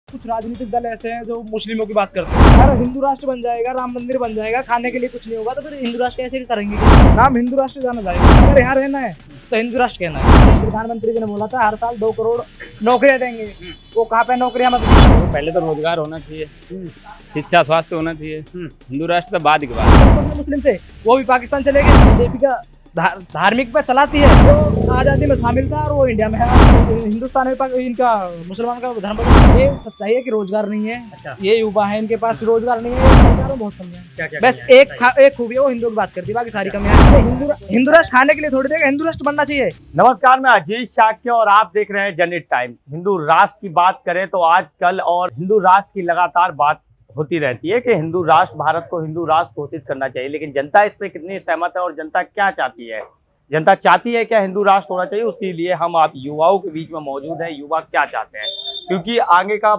कुछ राजनीतिक दल ऐसे हैं जो मुस्लिमों की बात करते हैं। अगर हिंदू राष्ट्र बन जाएगा, राम मंदिर बन जाएगा, खाने के लिए कुछ नहीं होगा, तो फिर हिंदू राष्ट्र कैसे करेंगे? नाम हिंदू राष्ट्र जाना जाएगा। अगर यहाँ रहना है तो हिंदू राष्ट्र कहना है। प्रधानमंत्री जी ने बोला था हर साल 2 करोड़ नौकरियां देंगे। वो कहाँ पे नौकरियां मतलब? तो पहले तो रोजगार होना चाहिए, शिक्षा स्वास्थ्य होना चाहिए। हिंदू राष्ट्र तो बाद की बात। मुस्लिम थे वो भी पाकिस्तान चले गए। बीजेपी का धार्मिक पे चलाती है, वो आजादी में शामिल था और वो इंडिया में है। हिंदुस्तान में इनका मुसलमान का धर्म बदल। ये सच्चाई है कि रोजगार नहीं है। अच्छा। ये युवा है, इनके पास रोजगार नहीं है। सरकार में बहुत कमी है। बस एक खूबी है, वो हिंदू की बात करती है, बाकी सारी कमियां हैं। हिंदू राष्ट्र खाने के लिए थोड़ी देगा, हिंदू राष्ट्र बनना चाहिए। नमस्कार, मैं अजय शाक्य और आप देख रहे हैं जनहित टाइम्स। हिंदू राष्ट्र की बात करें तो आजकल और हिंदू राष्ट्र की लगातार बात होती रहती है कि हिंदू राष्ट्र, भारत को हिंदू राष्ट्र घोषित करना चाहिए, लेकिन जनता इस पे कितनी सहमत है और जनता क्या चाहती है? जनता चाहती है क्या हिंदू राष्ट्र होना चाहिए? उसीलिए हम आप युवाओं के बीच में मौजूद हैं। युवा क्या चाहते हैं, क्योंकि आगे का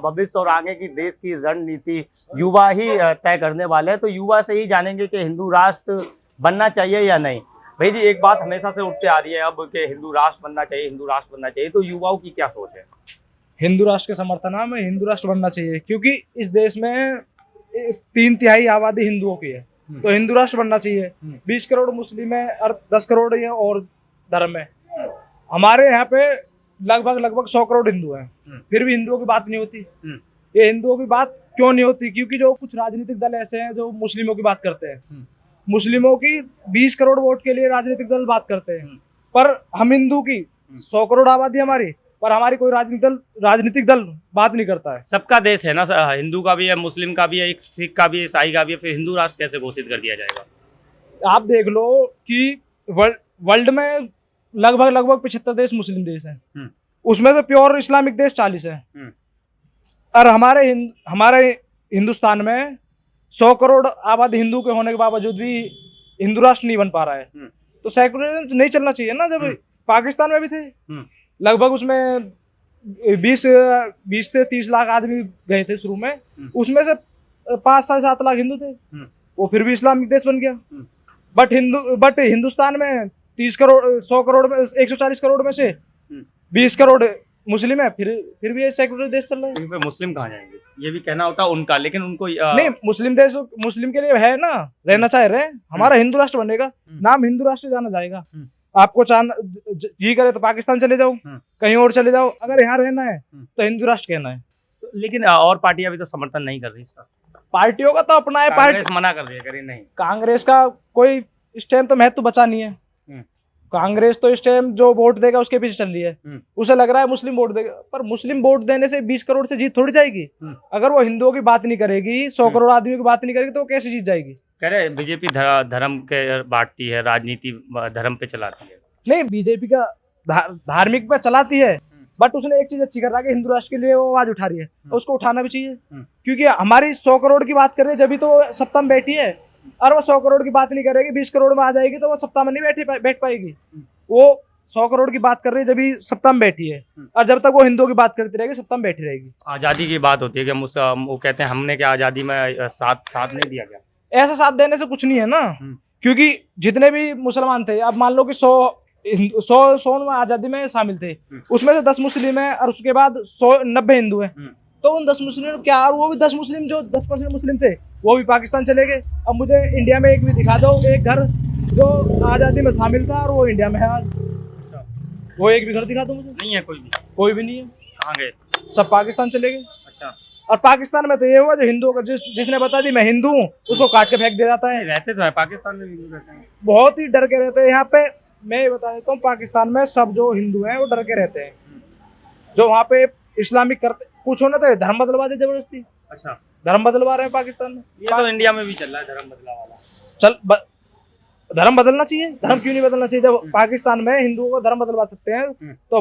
भविष्य और आगे की देश की रणनीति युवा ही तय करने वाले हैं। तो युवा से ही जानेंगे कि हिंदू राष्ट्र बनना चाहिए या नहीं। भाई जी, एक बात हमेशा से उठते आ रही है अब कि हिंदू राष्ट्र बनना चाहिए, हिंदू राष्ट्र बनना चाहिए। तो युवाओं की क्या सोच है? हिंदू राष्ट्र के समर्थन में हिंदू राष्ट्र बनना चाहिए, क्योंकि इस देश में 3/3 आबादी हिंदुओं की है, तो हिंदू राष्ट्र बनना चाहिए। 20 करोड़ मुस्लिम है और 10 करोड़ ये और धर्म है। हमारे यहाँ पे लगभग 100 करोड़ हिंदू हैं, फिर भी हिंदुओं की बात नहीं होती। ये हिंदुओं की बात क्यों नहीं होती? क्योंकि जो कुछ राजनीतिक दल ऐसे हैं जो मुस्लिमों की बात करते हैं। मुस्लिमों की 20 करोड़ वोट के लिए राजनीतिक दल बात करते हैं, पर हम हिंदू की 100 करोड़ आबादी हमारी, पर हमारी कोई राजनीतिक दल बात नहीं करता है। सबका देश है ना, हिंदू का भी है, मुस्लिम का भी है, एक सिख का भी है, ईसाई का भी है। फिर हिंदू राष्ट्र कैसे घोषित कर दिया जाएगा? आप देख लो कि वर्ल्ड में लगभग 75 देश मुस्लिम देश हैं। उसमें से प्योर इस्लामिक देश 40 है। और हमारे हिंदुस्तान में 100 करोड़ आबादी हिंदू के होने के बावजूद भी हिंदू राष्ट्र नहीं बन पा रहा है। तो सेकुलरिज्म नहीं चलना चाहिए ना। जब पाकिस्तान में भी थे, लगभग उसमें 20 से 30 लाख आदमी गए थे शुरू में, उसमें से 5 से 7 लाख हिंदू थे। वो फिर भी इस्लामिक देश बन गया। बट हिंदुस्तान में 30 करोड़ 100 करोड़ में 140 करोड़ में से 20 करोड़ मुस्लिम है, फिर भी ये सेकुलर देश चल रहा है। फिर मुस्लिम कहाँ जाएंगे? ये भी कहना होता है उनका, लेकिन उनको नहीं, मुस्लिम देश मुस्लिम के लिए है ना, रहना चाह रहे हैं। हमारा हिंदू राष्ट्र बनेगा, नाम हिंदू राष्ट्र जाना जाएगा। आपको जी करे तो पाकिस्तान चले जाओ, कहीं और चले जाओ। अगर यहाँ रहना है तो हिंदू राष्ट्र कहना है। लेकिन और पार्टियां भी तो समर्थन नहीं कर रही इसका। पार्टियों का तो अपना है। कांग्रेस मना कर रही है, करे नहीं। कांग्रेस का कोई इस टाइम तो महत्व बचा नहीं है। कांग्रेस तो इस टाइम जो वोट देगा उसके पीछे चल रही है। उसे लग रहा है मुस्लिम वोट देगा, पर मुस्लिम वोट देने से 20 करोड़ से जीत थोड़ी जाएगी। अगर वो हिंदुओं की बात नहीं करेगी, 100 करोड़ आदमियों की बात नहीं करेगी, तो वो कैसे जीत जाएगी? कह रहे बीजेपी धर्म के बांटती है, राजनीति धर्म पे चलाती है। नहीं, बीजेपी का धार्मिक पे चलाती है, बट उसने एक चीज अच्छी कर रहा है कि हिंदू राष्ट्र के लिए वो आवाज उठा रही है, तो उसको उठाना भी चाहिए। क्योंकि हमारी 100 करोड़ की बात कर रही है, जब तो सत्ता में बैठी है। और वो 100 करोड़ की बात नहीं करेगी, 20 करोड़ में आ जाएगी, तो वो सत्ता में नहीं बैठ पाएगी। वो 100 करोड़ की बात कर रही है जब भी सत्ता में बैठी है, और जब तक वो हिंदुओं की बात करती रहेगी सत्ता में बैठी रहेगी। आजादी की बात होती है कि वो कहते हैं हमने क्या आजादी में साथ नहीं दिया गया। ऐसा साथ देने से कुछ नहीं है ना, क्योंकि जितने भी मुसलमान थे, अब मान लो कि 100 में आजादी में शामिल थे, उसमें से 10 मुस्लिम है और उसके बाद 90 हिंदू है। तो उन 10 मुस्लिम क्या, और वो भी 10 मुस्लिम जो 10% मुस्लिम थे वो भी पाकिस्तान चले गए। अब मुझे इंडिया में एक भी दिखा दो, एक घर जो आजादी में शामिल था और वो इंडिया में है आज। वो एक भी घर दिखा दो मुझे। नहीं है, कोई भी नहीं है। कहाँ गए? सब पाकिस्तान चले गए। अच्छा। और पाकिस्तान में तो ये हुआ, जो हिंदुओं का जिसने बता दी मैं हिंदू हूँ, उसको काट के फेंक दिया जाता है। रहते तो है पाकिस्तान में, हिंदू रहते हैं, बहुत ही डर के रहते हैं। यहाँ पे मैं ये बता देता हूँ, पाकिस्तान में सब जो हिंदू हैं वो डर के रहते हैं। जो वहाँ पे इस्लामिक करते, कुछ होना तो धर्म बदलवा दे जबरदस्ती। अच्छा। धर्म बदलवा रहे हैं पाकिस्तान में। ये तो इंडिया में भी चल रहा है धर्म बदला वाला। धर्म बदलना चाहिए। धर्म क्यों नहीं बदलना चाहिए? जब पाकिस्तान में हिंदुओं को धर्म बदलवा सकते हैं, तो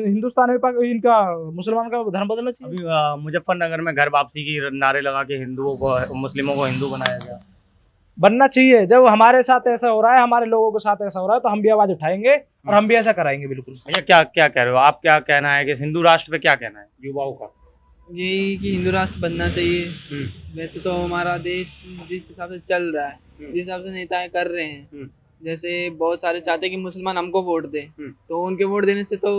हिंदुस्तान में इनका मुसलमान का धर्म बदलना चाहिए। अभी मुजफ्फरनगर में घर वापसी की नारे लगा के हिंदुओं को, मुस्लिमों को हिंदू बनाया गया। बनना चाहिए। जब हमारे साथ ऐसा हो रहा है, हमारे लोगों के साथ ऐसा हो रहा है, तो हम भी आवाज उठाएंगे और हम भी ऐसा कराएंगे। बिल्कुल। भैया क्या कह रहे हो आप? क्या कहना है कि हिंदू राष्ट्र पे क्या कहना है युवाओं का? यही कि हिंदू राष्ट्र बनना चाहिए। वैसे तो हमारा देश जिस हिसाब से चल रहा है, जिस हिसाब से नेताएं कर रहे हैं, जैसे बहुत सारे चाहते हैं कि मुसलमान हमको वोट दें, तो उनके वोट देने से तो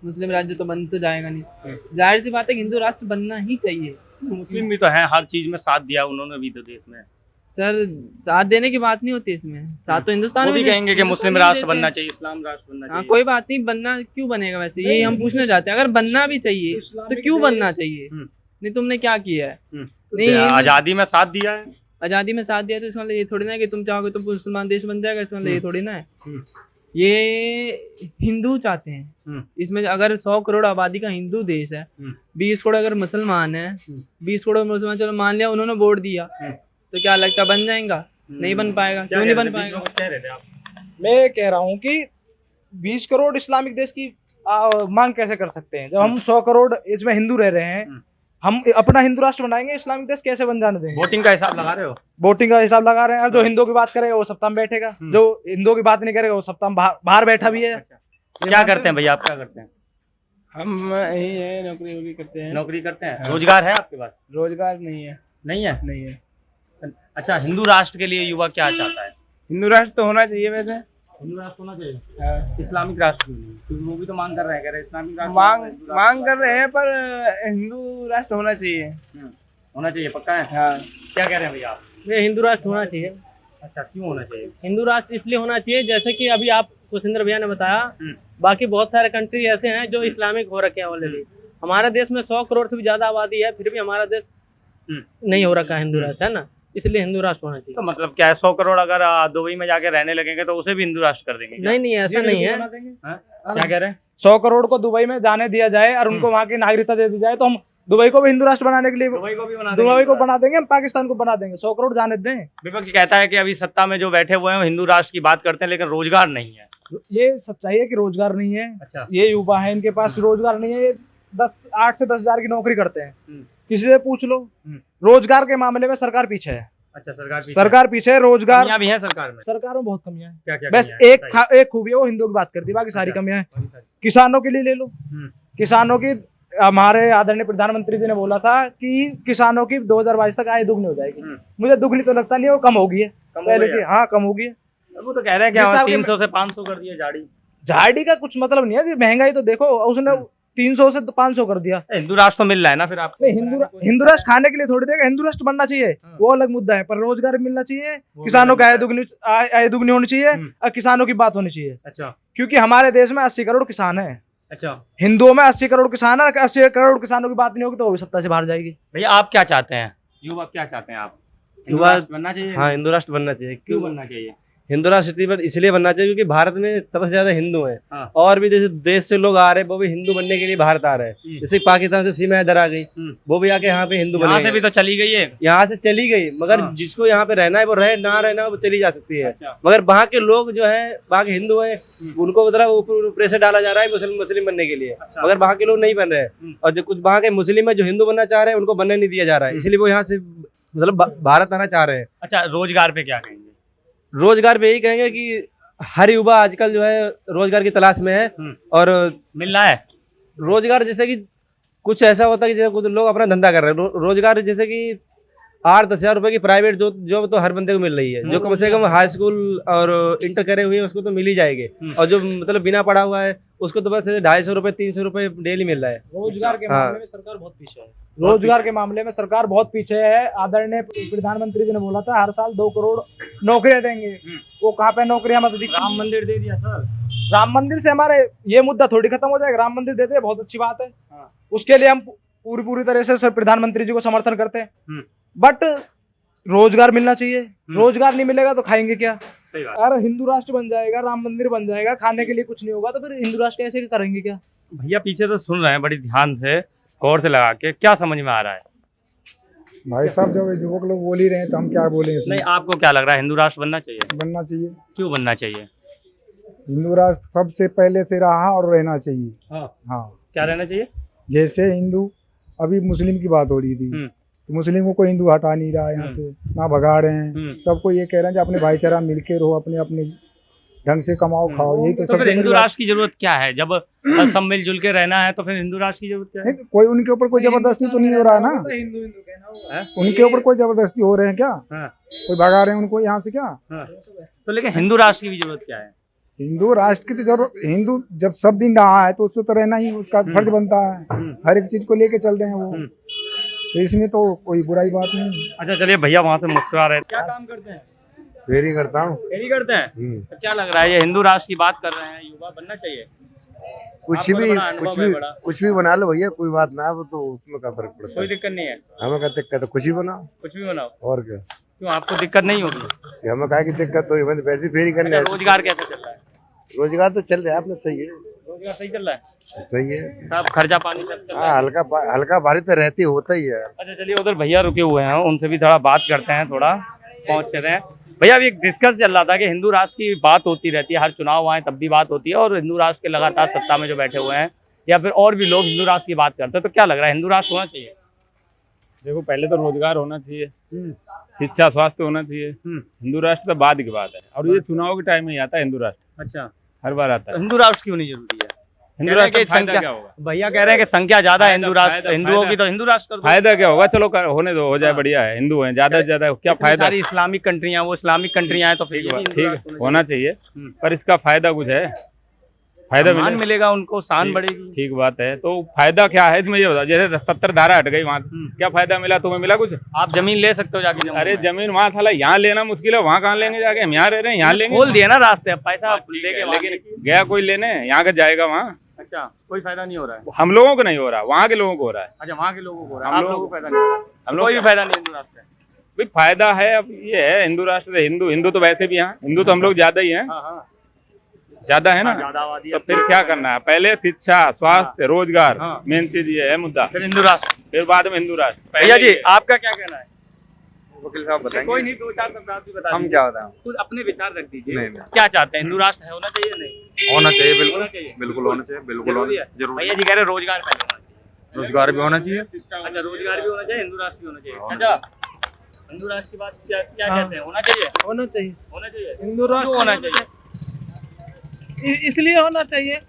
मुस्लिम राज्य तो बन तो जाएगा नहीं। जाहिर सी बात है कि हिंदू राष्ट्र बनना ही चाहिए। मुस्लिम भी तो है, हर चीज में साथ दिया उन्होंने भी तो देश में। सर साथ देने की बात नहीं होती इसमें, साथ तो हिंदुस्तान वो में भी कहेंगे कि मुस्लिम हिंदुस्तान में राष्ट्र देते बनना हैं। चाहिए, इस्लाम राष्ट्र बनना हाँ चाहिए। कोई बात नहीं, बनना क्यों बनेगा वैसे, यही हम पूछना चाहते हैं। अगर बनना भी चाहिए तो इस्लामिक क्यों बनना देश- चाहिए? हम्म। नहीं तुमने क्या किया है? तो नहीं, आजादी में साथ दिया है। आज़ादी में साथ दिया तो इसका मतलब ये थोड़ी ना है कि तुम चाहोगे तो मुसलमान देश बन जाएगा, इसका मतलब ये थोड़ी ना है। हम्म। ये हिंदू चाहते हैं। इसमें अगर 100 करोड़ आबादी का हिंदू देश है, 20 करोड़ अगर मुसलमान है, 20 करोड़ मुसलमान, चलो मान लिया उन्होंने वोट दिया, तो क्या लगता है बन जाएगा? नहीं बन पाएगा। क्यों नहीं बन पाएगा? कह रहे थे आप? मैं कह रहा हूँ कि 20 करोड़ इस्लामिक देश की मांग कैसे कर सकते हैं जब हम 100 करोड़ इसमें हिंदू रह रहे हैं। हम अपना हिंदू राष्ट्र बनाएंगे, इस्लामिक देश कैसे बन जाने देंगे? वोटिंग का हिसाब लगा रहे हो? वोटिंग का हिसाब लगा रहे हैं। और जो हिंदुओं की बात करेगा वो सत्ता में बैठेगा, जो हिंदुओं की बात नहीं करेगा वो सत्ता में बाहर बैठा भी है। क्या करते हैं भैया, आप क्या करते हैं? हम यही है, नौकरी वोकरी करते हैं। नौकरी करते हैं। रोजगार है आपके पास? रोजगार नहीं है। नहीं है। नहीं है। अच्छा, हिंदू राष्ट्र के लिए युवा क्या चाहता है? हिंदू राष्ट्र तो होना चाहिए वैसे। हिंदू राष्ट्र होना चाहिए। इस्लामिक राष्ट्र क्यों नहीं? क्योंकि वो भी तो मांग कर रहे हैं, कह रहे हैं इस्लामिक राष्ट्र मांग कर रहे हैं, पर हिंदू राष्ट्र होना चाहिए। होना चाहिए, पक्का है? हाँ। क्या कह रहे हैं भैया आप? ये हिंदू राष्ट्र होना चाहिए। अच्छा, क्यों होना चाहिए? हिंदू राष्ट्र इसलिए होना चाहिए जैसे कि अभी आप कुशिंदर भैया ने बताया, बाकी बहुत सारे कंट्री ऐसे हैं जो इस्लामिक हो रखे हैं ऑलरेडी। हमारे देश में 100 करोड़ से भी ज्यादा आबादी है, फिर भी हमारा देश नहीं हो रखा है हिंदू राष्ट्र, है ना, इसलिए हिंदू राष्ट्र होना चाहिए। तो मतलब क्या 100 करोड़ अगर दुबई में जाके रहने लगेंगे तो उसे भी हिंदू राष्ट्र कर देंगे क्या? नहीं नहीं, ऐसा नहीं है। क्या कह रहे हैं? 100 करोड़ को दुबई में जाने दिया जाए और उनको वहाँ की नागरिकता दे दी जाए तो हम दुबई को भी हिंदू राष्ट्र बनाने के लिए दुबई को भी बना दुबई को बना देंगे, हम पाकिस्तान को बना देंगे। 100 करोड़ जाने दें। विपक्ष कहता है कि अभी सत्ता में जो बैठे हुए हैं हिंदू राष्ट्र की बात करते हैं, लेकिन रोजगार नहीं है। ये सच्चाई है कि रोजगार नहीं है। अच्छा। ये युवा है, इनके पास रोजगार नहीं है। ये 8 से 10 हजार की नौकरी करते हैं। किसी से पूछ लो, रोजगार के मामले में सरकार पीछे है। अच्छा, सरकार पीछे है। रोजगार कमियां भी है सरकार में। सरकार में बहुत कमियां हैं। क्या क्या बस कमियां हैं? एक खूबी है, वो हिंदुओं की बात करती है, बाकी सारी अच्छा। कमियां हैं। किसानों के लिए ले लो, किसानों की हमारे आदरणीय प्रधानमंत्री जी ने बोला था कि किसानों की 2022 तक आय दुगनी हो जाएगी। मुझे दुगनी तो लगता नहीं है, वो कम होगी है पहले से। हाँ, कम होगी है। वो तो कह रहे हैं कि 300 से 500 कर दिया झाड़ी। झाड़ी का कुछ मतलब नहीं है कि महंगाई तो देखो, उसने 300 से 500 कर दिया। हिंदू राष्ट्र तो मिल रहा है ना फिर आपको? नहीं, हिंदू राष्ट्र खाने के लिए थोड़ी देगा। हिंदू राष्ट्र बनना चाहिए, वो अलग मुद्दा है, पर रोजगार मिलना चाहिए, किसानों की आय दुगनी होनी चाहिए और किसानों की बात होनी चाहिए। अच्छा। क्योंकि हमारे देश में 80 करोड़ किसान है। अच्छा, हिंदुओं में 80 करोड़ किसान है। 80 करोड़ किसानों की बात नहीं होगी तो वो भी सत्ता से बाहर जाएगी। भैया आप क्या चाहते हैं? युवा क्या चाहते हैं आप? हिंदू युवा राष्ट्र बनना चाहिए? हाँ, हिंदू राष्ट्र बनना चाहिए। क्यों बनना चाहिए? हिंदू राष्ट्र इसलिए बनना चाहिए क्योंकि भारत में सबसे ज्यादा हिंदू हैं। हाँ। और भी जैसे देश से लोग आ रहे हैं वो भी हिंदू बनने के लिए भारत आ रहे हैं। जैसे पाकिस्तान से सीमा इधर आ गई, वो भी आके यहाँ पे हिंदू यहाँ बने। से भी तो चली गई है। यहाँ से चली गई, मगर हाँ। जिसको यहाँ पे रहना है वो रहे, ना रहना वो चली जा सकती है। अच्छा। मगर वहाँ के लोग जो है, वहाँ के हिंदू हैं, उनको मतलब प्रेशर डाला जा रहा है मुस्लिम बनने के लिए। अच्छा। मगर वहाँ के लोग नहीं बन रहे हैं। और जो कुछ वहाँ के मुस्लिम है जो हिंदू बनना चाह रहे हैं, उनको बनने नहीं दिया जा रहा है, इसलिए वो यहाँ से मतलब भारत आना चाह रहे हैं। अच्छा, रोजगार पे क्या कहेंगे? रोजगार पे यही कहेंगे कि हर युवा आजकल जो है रोजगार की तलाश में है। और मिल रहा है? रोजगार जैसे कि कुछ ऐसा होता है कि जैसे कुछ लोग अपना धंधा कर रहे हैं। रोजगार जैसे कि 8-10 हजार रुपए की प्राइवेट जॉब तो हर बंदे को मिल रही है। जो कम से कम हाई स्कूल और इंटर करे हुए हैं उसको तो मिल ही जाएंगे। और जो मतलब बिना पढ़ा हुआ है उसको तो बस 250 रुपए 300 रुपए डेली मिल रहा है। रोजगार के हाँ। मामले में सरकार बहुत पीछे है। रोजगार के मामले में सरकार बहुत पीछे है। आदरणीय प्रधानमंत्री जी ने बोला था हर साल 2 करोड़ नौकरियां देंगे। वो कहाँ पे नौकरियां मतलब राम मंदिर दे दिया सर। राम मंदिर से हमारे ये मुद्दा थोड़ी खत्म हो जाएगा। राम मंदिर देते हैं, बहुत अच्छी बात है। हाँ। उसके लिए हम पूरी तरह से सर प्रधानमंत्री जी को समर्थन करते हैं। बट रोजगार मिलना चाहिए। रोजगार नहीं मिलेगा तो खाएंगे क्या? सही बात। अगर हिंदू राष्ट्र बन जाएगा, राम मंदिर बन जाएगा, खाने के लिए कुछ नहीं होगा तो फिर हिंदू राष्ट्र कैसे करेंगे क्या? भैया पीछे तो सुन रहे हैं बड़ी ध्यान से, गौर से लगा के, क्या समझ में आ रहा है? भाई साहब जब युवक लोग बोल ही रहे हैं तो हम क्या बोलें इसमें। नहीं, आपको क्या लग रहा है? हिंदू राष्ट्र बनना चाहिए? बनना चाहिए। क्यों बनना चाहिए? हिंदू राष्ट्र सबसे पहले से रहा और रहना चाहिए। हाँ। क्या रहना चाहिए? जैसे हिंदू, अभी मुस्लिम की बात हो रही थी तो मुस्लिमों को हिंदू हटा नहीं रहा है यहाँ से, ना भगा रहे हैं। सबको ये कह रहे हैं कि अपने भाईचारा मिलके रहो, अपने अपने ढंग से कमाओ खाओ। यही तो तो फिर सबसे हिंदू बड़ी बात। राष्ट्र की जरूरत क्या है? जब सब मिलजुल के रहना है तो फिर हिंदू राष्ट्र की जरूरत क्या है? नहीं, कोई उनके ऊपर कोई जबरदस्ती तो नहीं हो रहा है ना। हिंदू कहना होगा। उनके ऊपर कोई जबरदस्ती हो रहे हैं क्या? हाँ। कोई भगा रहे हैं उनको यहाँ से क्या? हाँ। तो लेकिन हिंदू राष्ट्र की भी जरूरत क्या है? हिंदू राष्ट्र की तो जरूरत, हिंदू जब सब दिन रहा है तो उससे तो रहना ही उसका फर्ज बनता है। हर एक चीज को लेके चल रहे हैं वो, तो इसमें तो कोई बुराई बात नहीं। अच्छा चलिए, भैया वहाँ से मुस्कुरा रहे हैं। क्या काम करते हैं? फेरी करता हूँ। फेरी करते हैं। तो क्या लग रहा है, ये हिंदू राष्ट्र की बात कर रहे हैं, युवा बनना चाहिए? कुछ आपका भी तो बड़ा अनुभव है बड़ा। कुछ भी बना लो भैया, कोई बात ना, वो तो उसमें क्या फर्क पड़ता कोई है। दिक्कत नहीं है, हमें क्या दिक्कत है, कुछ ही बनाओ, कुछ भी बनाओ। और क्या। क्यों, आपको दिक्कत नहीं होगी? कि हमें क्या की दिक्कत तो हमें वैसे फेरी करने अच्छा, रोजगार कैसे चल रहा है? रोजगार तो चल रहा है अपने, सही है, रोजगार सही चल रहा है, सही है। सब खर्चा पानी सब चल रहा है। हाँ, हल्का भारी तो रहती होता ही है। अच्छा चलिए, उधर भैया रुके हुए हैं, उनसे भी थोड़ा बात करते हैं, थोड़ा पहुंच रहे हैं। भैया अभी एक डिस्कस चल रहा था कि हिंदू राष्ट्र की बात होती रहती है, हर चुनाव आए तब भी बात होती है, और हिंदू राष्ट्र के लगातार सत्ता में जो बैठे हुए हैं या फिर और भी लोग हिंदू राष्ट्र की बात करते हैं, तो क्या लग रहा है, हिंदू राष्ट्र होना चाहिए? देखो, पहले तो रोजगार होना चाहिए, शिक्षा स्वास्थ्य होना चाहिए। हिंदू राष्ट्र तो बाद की बात है, और ये चुनाव के टाइम में ही आता है हिंदू राष्ट्र, अच्छा, हर बार आता तो है। हिंदू राष्ट्र क्यों नहीं जरूरी है? हिंदू कह रहे हैं राष्ट्र कि का फायदा संख्या- क्या होगा? भैया कह रहे हैं कि संख्या ज्यादा है हिंदू राष्ट्र, फायदा- हिंदुओं की, तो हिंदू राष्ट्र कर दो। फायदा क्या होगा? चलो होने दो, हो जाए, हाँ। बढ़िया है, हिंदू है, ज्यादा से ज्यादा क्या इतनी फायदा? सारी इस्लामिक कंट्रियां, वो इस्लामिक कंट्रियां हैं, तो फिर ये भी हिंदू ठीक राष्ट्र है, होना होना चाहिए, हम्म। पर इसका फायदा कुछ है? फायदा सम्मान मिले, मिलेगा उनको, शान ठीक- बढ़ेगी। ठीक बात है। तो फायदा क्या है इसमें, ये बताओ, जैसे 70 धारा हट गई वहाँ, क्या फायदा मिला? तुम्हें मिला कुछ? आप जमीन ले सकते हो जाके जम्मू अरे में। जमीन वहाँ था, यहाँ लेना मुश्किल है, वहाँ कहाँ लेंगे जाके? हम यहाँ रह रहे हैं, यहाँ लेंगे। खोल दिया ना रास्ते, अब पैसा ठीक लेके है, वहाँ लेकिन लेके। गया कोई लेने, यहाँ का जाएगा वहाँ? अच्छा, कोई फायदा नहीं हो रहा है। हम लोगों को नहीं हो रहा, वहाँ के लोगों को हो रहा है। अच्छा, वहाँ के लोगों को हो रहा है, हम आप लोग- लोगों को फायदा नहीं हो रहा है। हम लोग कोई भी फायदा नहीं हिंदू राष्ट्र है। भाई फायदा है, अब ये है हिंदू राष्ट्र से, हिंदू तो वैसे भी यहाँ हिंदू तो हम लोग ज्यादा ही हैं, हाँ हाँ, ज्यादा है ना। ज्यादा आबादी तो है। फिर क्या करना है? पहले शिक्षा स्वास्थ्य रोजगार, हाँ। मेन चीज ये है मुद्दा, फिर हिंदू राष्ट्र। फिर बाद में हिंदू राष्ट्र। भैया जी, आपका क्या कहना है? वकील साहब कोई नहीं, दो चार शब्द आप भी बता हम दीजिए। क्या बताएं? खुद अपने विचार रख दीजिए। नहीं, नहीं। क्या चाहते हैं, हिंदू राष्ट्र है, होना चाहिए या नहीं? होना चाहिए, होना बिल्कुल चाहिए, बिल्कुल होना चाहिए, बिल्कुल जरूरी है। जरूरी। भैया जी कह रहे हैं रोजगार पहले होना चाहिए। रोजगार भी होना चाहिए। अच्छा, रोजगार भी होना चाहिए, हिंदू राष्ट्र भी होना चाहिए। अच्छा, हिंदू राष्ट्र की बात क्या क्या कहते हैं, होना चाहिए? होना चाहिए, होना चाहिए। हिंदू क्यों राष्ट्र होना चाहिए? इसलिए होना चाहिए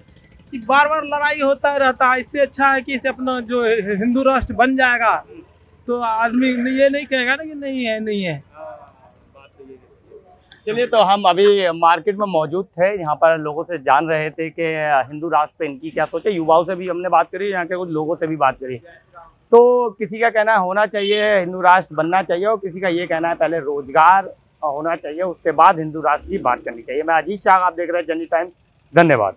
कि बार बार लड़ाई होता रहता है, इससे अच्छा है कि इसे अपना जो हिंदू राष्ट्र बन जाएगा तो आदमी ये नहीं कहेगा ना कि नहीं है, नहीं है। चलिए, तो हम अभी मार्केट में मौजूद थे, यहाँ पर लोगों से जान रहे थे कि हिंदू राष्ट्र पे इनकी क्या सोच है। युवाओं से भी हमने बात करी, यहाँ के कुछ लोगों से भी बात करी। तो किसी का कहना है होना चाहिए, हिंदू राष्ट्र बनना चाहिए, और किसी का ये कहना है पहले रोजगार होना चाहिए, उसके बाद हिंदू राष्ट्र की बात करनी चाहिए। मैं अजीत शाह, आप देख रहे हैं जननी टाइम्स। धन्यवाद।